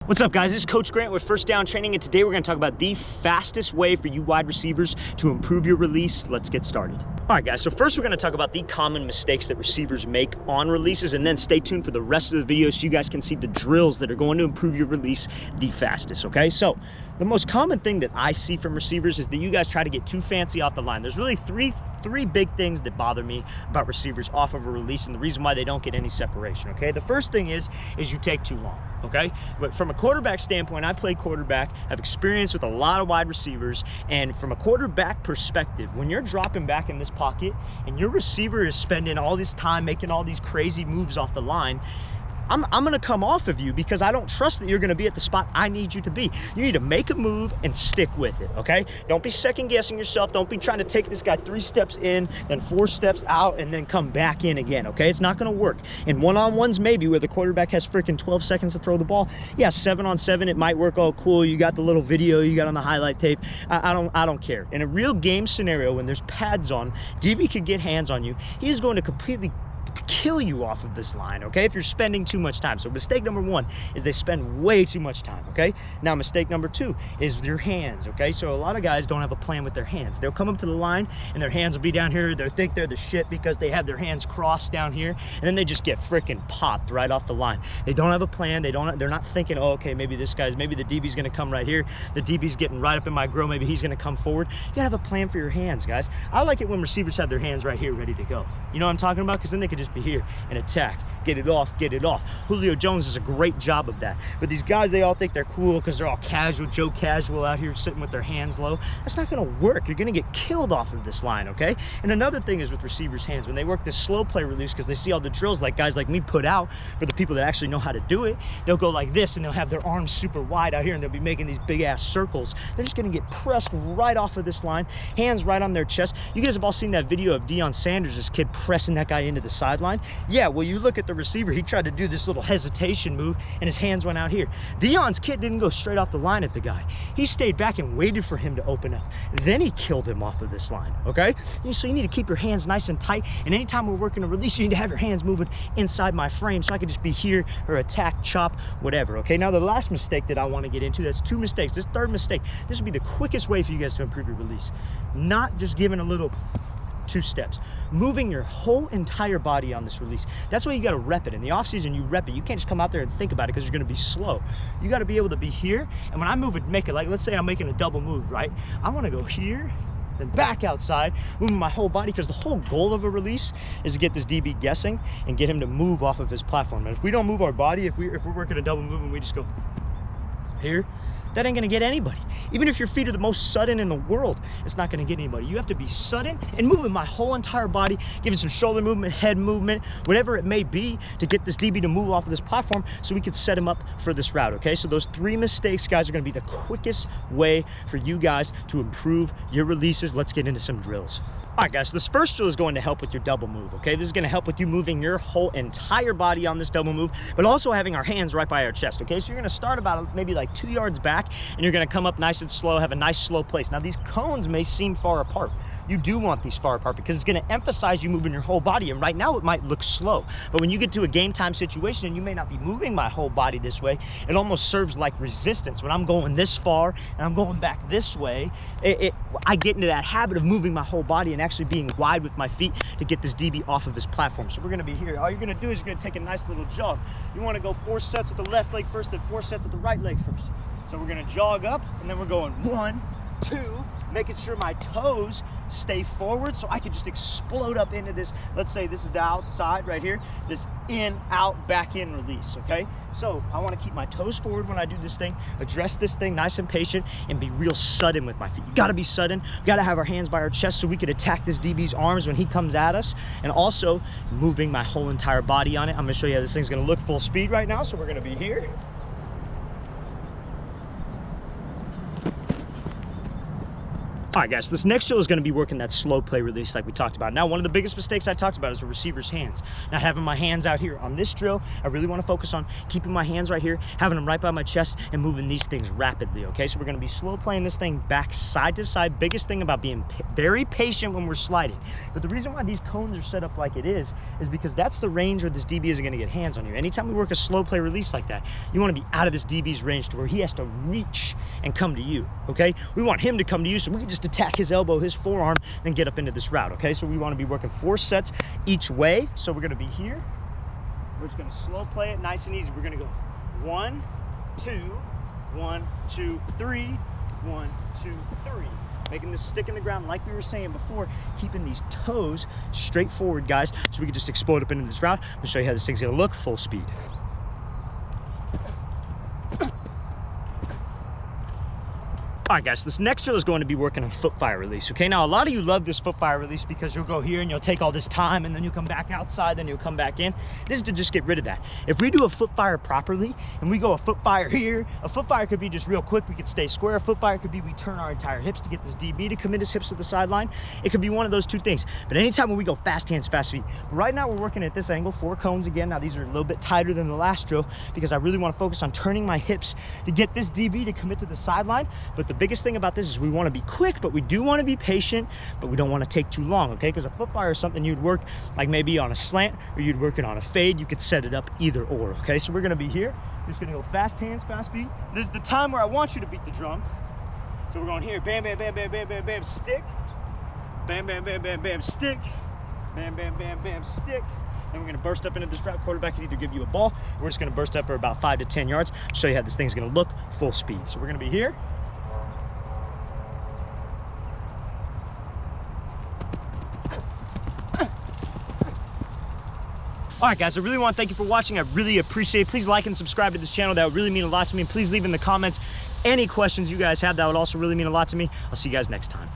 What's up, guys? This is Coach Grant with First Down Training, and today we're going to talk about the fastest way for you wide receivers to improve your release. Let's get started. All right, guys, so first we're going to talk about the common mistakes that receivers make on releases, and then stay tuned for the rest of the video so you guys can see the drills that are going to improve your release the fastest, okay? So the most common thing that I see from receivers is that you guys try to get too fancy off the line. There's really three big things that bother me about receivers off of a release and the reason why they don't get any separation, okay? The first thing is you take too long, okay? But from a quarterback standpoint, I play quarterback, have experience with a lot of wide receivers, and from a quarterback perspective, when you're dropping back in this pocket and your receiver is spending all this time making all these crazy moves off the line, I'm gonna come off of you because I don't trust that you're gonna be at the spot I need you to be. You need to make a move and stick with it, okay? Don't be second guessing yourself. Don't be trying to take this guy 3 steps in, then 4 steps out, and then come back in again, okay? It's not gonna work. In one-on-ones, maybe, where the quarterback has freaking 12 seconds to throw the ball. Yeah, 7-on-7, it might work. Oh, cool, you got the little video you got on the highlight tape. I don't care. In a real game scenario, when there's pads on, DB could get hands on you. He's going to completely kill you off of this line, okay, if you're spending too much time. So mistake number 1 is they spend way too much time, okay? Now mistake number 2 is your hands, okay? So a lot of guys don't have a plan with their hands. They'll come up to the line and their hands will be down here. They'll think they're the shit because they have their hands crossed down here, and then they just get freaking popped right off the line. They don't have a plan. They're not thinking, oh, okay, maybe the DB's gonna come right here. The DB's getting right up in my grill. Maybe he's gonna come forward. You gotta have a plan for your hands, guys. I like it when receivers have their hands right here ready to go. You know what I'm talking about? Because then they could just be here and attack, get it off. Julio Jones does a great job of that. But these guys, they all think they're cool because they're all casual, Joe Casual out here sitting with their hands low. That's not gonna work. You're gonna get killed off of this line, okay? And another thing is with receivers' hands, when they work this slow play release, because they see all the drills like guys like me put out for the people that actually know how to do it, they'll go like this and they'll have their arms super wide out here and they'll be making these big ass circles. They're just gonna get pressed right off of this line, hands right on their chest. You guys have all seen that video of Deion Sanders, this kid pressing that guy into the sideline. Yeah, well, you look at the receiver, he tried to do this little hesitation move and his hands went out here. Deion's kid didn't go straight off the line at the guy. He stayed back and waited for him to open up. Then he killed him off of this line, okay? So you need to keep your hands nice and tight, and anytime we're working a release, you need to have your hands moving inside my frame so I can just be here or attack, chop, whatever, okay? Now the last mistake that I want to get into, that's 2 mistakes. This third mistake, this would be the quickest way for you guys to improve your release. Not just giving a little 2 steps, moving your whole entire body on this release. That's why you got to rep it. In the off season, you rep it. You can't just come out there and think about it because you're going to be slow. You got to be able to be here, and when I move it, make it like, let's say I'm making a double move, right? I want to go here, then back outside, moving my whole body, because the whole goal of a release is to get this DB guessing and get him to move off of his platform. And if we don't move our body, if we're working a double move and we just go here, that ain't gonna get anybody. Even if your feet are the most sudden in the world, it's not gonna get anybody. You have to be sudden and moving my whole entire body, giving some shoulder movement, head movement, whatever it may be to get this DB to move off of this platform so we can set him up for this route, okay? So those 3 mistakes, guys, are gonna be the quickest way for you guys to improve your releases. Let's get into some drills. All right, guys, so this first drill is going to help with your double move, okay? This is going to help with you moving your whole entire body on this double move, but also having our hands right by our chest, okay? So you're going to start about maybe like 2 yards back, and you're going to come up nice and slow, have a nice slow place. Now, these cones may seem far apart. You do want these far apart because it's going to emphasize you moving your whole body, and right now it might look slow. But when you get to a game time situation and you may not be moving my whole body this way, it almost serves like resistance. When I'm going this far and I'm going back this way, I get into that habit of moving my whole body and actually being wide with my feet to get this DB off of his platform. So we're going to be here. All you're going to do is you're going to take a nice little jog. You want to go 4 sets with the left leg first, then 4 sets with the right leg first. So we're going to jog up, and then we're going 1, 2, making sure my toes stay forward so I can just explode up into this. Let's say this is the outside right here, this in, out, back in release, okay? So I want to keep my toes forward when I do this thing, address this thing nice and patient, and be real sudden with my feet. You got to be sudden. We got to have our hands by our chest so we could attack this DB's arms when he comes at us, and also moving my whole entire body on it. I'm going to show you how this thing's going to look full speed right now. So we're going to be here. All right, guys, so this next drill is going to be working that slow play release like we talked about. Now, one of the biggest mistakes I talked about is the receiver's hands. Not having my hands out here. On this drill, I really want to focus on keeping my hands right here, having them right by my chest, and moving these things rapidly, okay? So we're going to be slow playing this thing back side to side. Biggest thing about being very patient when we're sliding. But the reason why these cones are set up like it is because that's the range where this DB isn't going to get hands on you. Anytime we work a slow play release like that, you want to be out of this DB's range to where he has to reach and come to you, okay? We want him to come to you so we can just attack his elbow, his forearm, then get up into this route, okay? So we want to be working 4 sets each way. So we're going to be here. We're just going to slow play it nice and easy. We're going to go 1, 2, 1, 2, 3, 1, 2, 3. Making this stick in the ground like we were saying before, keeping these toes straight forward, guys, so we can just explode up into this route. I'll show you how this thing's going to look full speed. All right, guys, so this next drill is going to be working on foot fire release, okay? Now, a lot of you love this foot fire release because you'll go here and you'll take all this time and then you'll come back outside, then you'll come back in. This is to just get rid of that. If we do a foot fire properly and we go a foot fire here, a foot fire could be just real quick. We could stay square. A foot fire could be we turn our entire hips to get this DB to commit his hips to the sideline. It could be one of those two things. But anytime when we go fast hands, fast feet, right now we're working at this angle, 4 cones again. Now, these are a little bit tighter than the last drill because I really want to focus on turning my hips to get this DB to commit to the sideline. But the biggest thing about this is we want to be quick, but we do want to be patient, but we don't want to take too long, okay? Because a foot fire is something you'd work like maybe on a slant or you'd work it on a fade. You could set it up either or, okay? So we're going to be here. Just going to go fast hands, fast feet. This is the time where I want you to beat the drum. So we're going here, bam, bam, bam, bam, bam, bam, bam, stick. Bam, bam, bam, bam, bam, stick. Bam, bam, bam, bam, stick. Then we're going to burst up into this route. Quarterback can either give you a ball, or we're just going to burst up for about 5 to 10 yards. Show you how this thing's going to look full speed. So we're going to be here. All right, guys, I really want to thank you for watching. I really appreciate it. Please like and subscribe to this channel. That would really mean a lot to me. Please leave in the comments any questions you guys have. That would also really mean a lot to me. I'll see you guys next time.